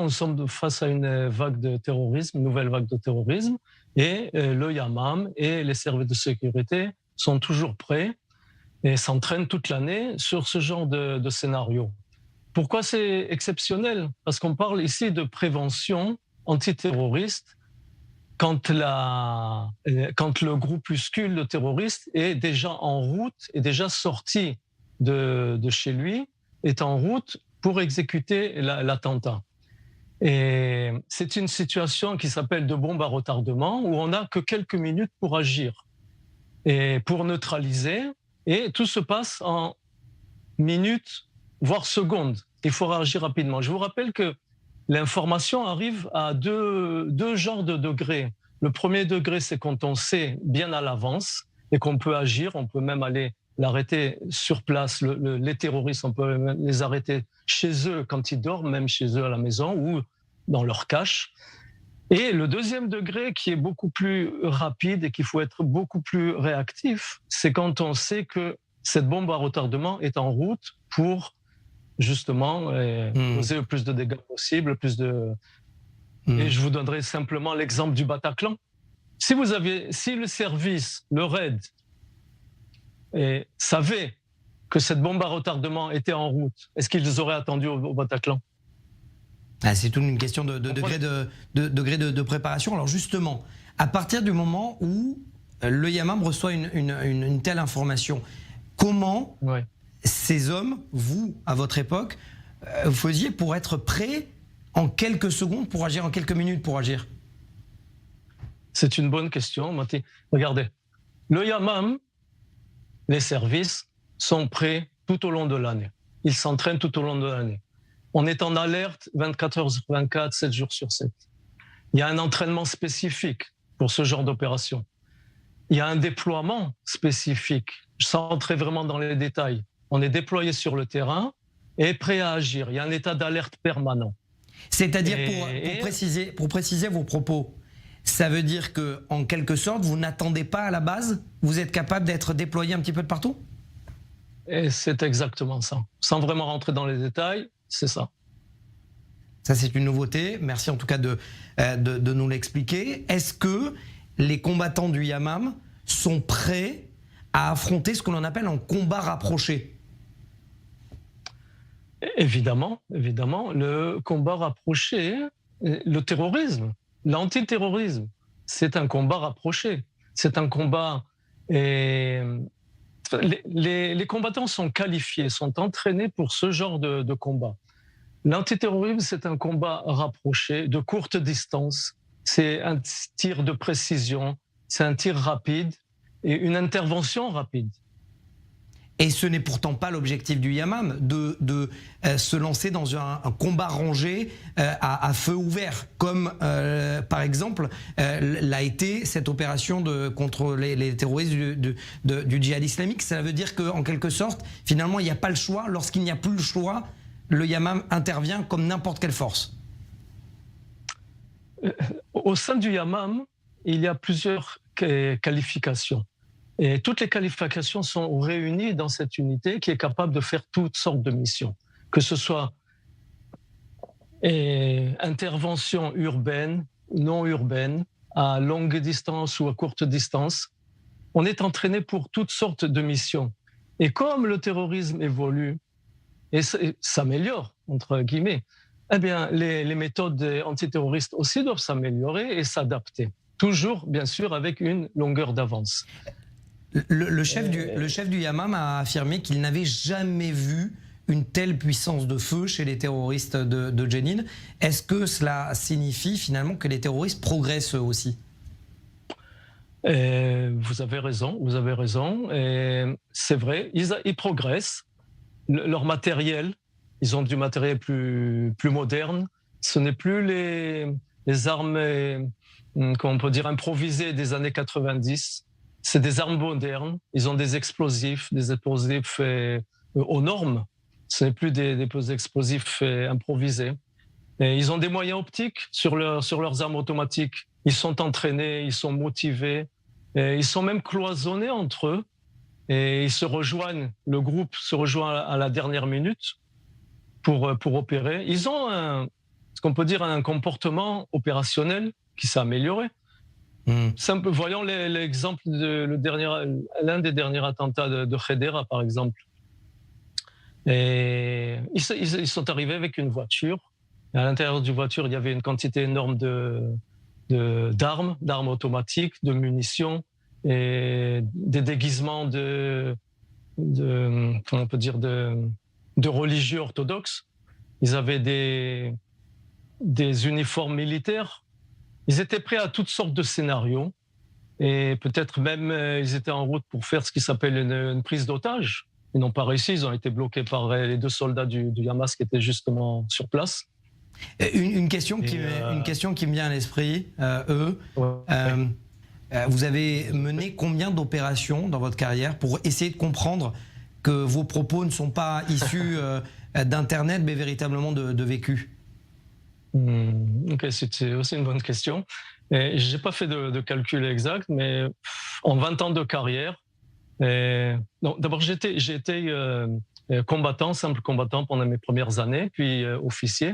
nous sommes face à une vague de terrorisme, une nouvelle vague de terrorisme, et le Yamam et les services de sécurité sont toujours prêts et s'entraînent toute l'année sur ce genre de scénario. Pourquoi c'est exceptionnel? Parce qu'on parle ici de prévention antiterroriste quand le groupuscule de terroristes est déjà en route, est déjà sorti de chez lui, est en route pour exécuter l'attentat. Et c'est une situation qui s'appelle de bombe à retardement où on n'a que quelques minutes pour agir et pour neutraliser. Et tout se passe en minutes, voire secondes. Il faut réagir rapidement. Je vous rappelle que l'information arrive à deux genres de degrés. Le premier degré, c'est quand on sait bien à l'avance et qu'on peut agir, on peut même aller l'arrêter sur place. Les terroristes, on peut même les arrêter chez eux quand ils dorment, même chez eux à la maison ou dans leur cache. Et le deuxième degré, qui est beaucoup plus rapide et qu'il faut être beaucoup plus réactif, c'est quand on sait que cette bombe à retardement est en route pour justement causer le plus de dégâts possible, Et je vous donnerai simplement l'exemple du Bataclan. Si le service, le RAID, savait que cette bombe à retardement était en route, est-ce qu'ils auraient attendu au Bataclan? C'est toute une question de degré de préparation. Alors justement, à partir du moment où le Yamam reçoit une telle information, comment ces hommes, vous, à votre époque, vous faisiez pour être prêts en quelques secondes pour agir, en quelques minutes pour agir? C'est une bonne question, Mati. Regardez, le Yamam, les services sont prêts tout au long de l'année. Ils s'entraînent tout au long de l'année. On est en alerte 24 heures sur 24, 7 jours sur 7. Il y a un entraînement spécifique pour ce genre d'opération. Il y a un déploiement spécifique, sans entrer vraiment dans les détails. On est déployé sur le terrain et prêt à agir. Il y a un état d'alerte permanent. C'est-à-dire, pour préciser vos propos, ça veut dire que, en quelque sorte, vous n'attendez pas à la base? Vous êtes capable d'être déployé un petit peu de partout? Et c'est exactement ça. Sans vraiment rentrer dans les détails, c'est ça. Ça, c'est une nouveauté. Merci en tout cas de nous l'expliquer. Est-ce que les combattants du Yamam sont prêts à affronter ce que l'on appelle un combat rapproché? Évidemment, évidemment. Le combat rapproché, le terrorisme, l'antiterrorisme, c'est un combat rapproché. C'est un combat... Les combattants sont qualifiés, sont entraînés pour ce genre de combat. L'antiterrorisme, c'est un combat rapproché, de courte distance. C'est un tir de précision, c'est un tir rapide et une intervention rapide. Et ce n'est pourtant pas l'objectif du Yamam de se lancer dans un combat rangé à feu ouvert, comme par exemple l'a été cette opération contre les terroristes du djihad islamique. Ça veut dire qu'en quelque sorte, finalement, il n'y a pas le choix. Lorsqu'il n'y a plus le choix, le Yamam intervient comme n'importe quelle force. Au sein du Yamam, il y a plusieurs qualifications. Et toutes les qualifications sont réunies dans cette unité qui est capable de faire toutes sortes de missions, que ce soit intervention urbaine, non urbaine, à longue distance ou à courte distance. On est entraîné pour toutes sortes de missions. Et comme le terrorisme évolue et s'améliore, entre guillemets, eh bien, les méthodes antiterroristes aussi doivent s'améliorer et s'adapter. Toujours, bien sûr, avec une longueur d'avance. Le chef du Yamam a affirmé qu'il n'avait jamais vu une telle puissance de feu chez les terroristes de Jenin. Est-ce que cela signifie finalement que les terroristes progressent eux aussi? Vous avez raison, vous avez raison. C'est vrai, ils progressent. Leur matériel, ils ont du matériel plus moderne. Ce n'est plus les armes, comment on peut dire, improvisées des années 90. C'est des armes modernes, ils ont des explosifs aux normes. Ce n'est plus des explosifs improvisés. Et ils ont des moyens optiques sur leurs armes automatiques. Ils sont entraînés, ils sont motivés, et ils sont même cloisonnés entre eux. Et ils se rejoignent, le groupe se rejoint à la dernière minute pour opérer. Ils ont ce qu'on peut dire un comportement opérationnel qui s'est amélioré. Simple, voyons l'exemple de l'un des derniers attentats de Hedera, par exemple. Et ils sont arrivés avec une voiture. Et à l'intérieur du voiture, il y avait une quantité énorme d'armes automatiques, de munitions et des déguisements comment on peut dire, de religieux orthodoxes. Ils avaient des uniformes militaires. Ils étaient prêts à toutes sortes de scénarios et peut-être même ils étaient en route pour faire ce qui s'appelle une prise d'otage. Ils n'ont pas réussi, ils ont été bloqués par les 2 soldats du Hamas qui étaient justement sur place. Une question qui me vient à l'esprit, vous avez mené combien d'opérations dans votre carrière pour essayer de comprendre que vos propos ne sont pas issus d'Internet mais véritablement de vécu? Ok, c'est aussi une bonne question. Je n'ai pas fait de calcul exact, mais en 20 ans de carrière, d'abord j'ai été combattant, simple combattant pendant mes premières années, puis officier.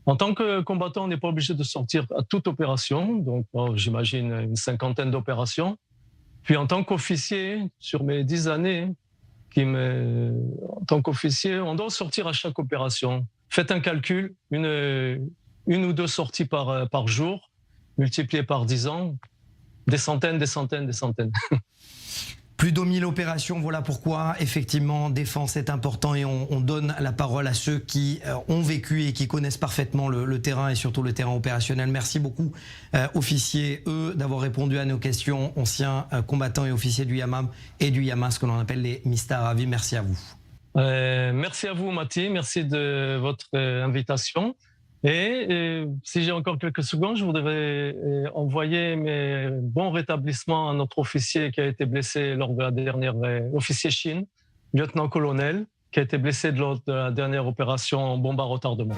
En tant que combattant, on n'est pas obligé de sortir à toute opération, donc j'imagine une 50aine d'opérations. Puis en tant qu'officier, sur mes 10 années, en tant qu'officier, on doit sortir à chaque opération. Faites un calcul, une ou 2 sorties par jour, multipliées par 10 ans, des centaines. Plus de 1000 opérations, voilà pourquoi, effectivement, défense est important et on donne la parole à ceux qui ont vécu et qui connaissent parfaitement le terrain et surtout le terrain opérationnel. Merci beaucoup, officiers, d'avoir répondu à nos questions, anciens combattants et officiers du Yamam et du Hamas, que l'on appelle les Mistaravi. Merci à vous. Merci à vous, Mathie, merci de votre invitation. Et si j'ai encore quelques secondes, je voudrais envoyer mes bons rétablissements à notre officier qui a été blessé lors de la dernière, officier Chine, lieutenant-colonel, qui a été blessé lors de la dernière opération bombe à retardement.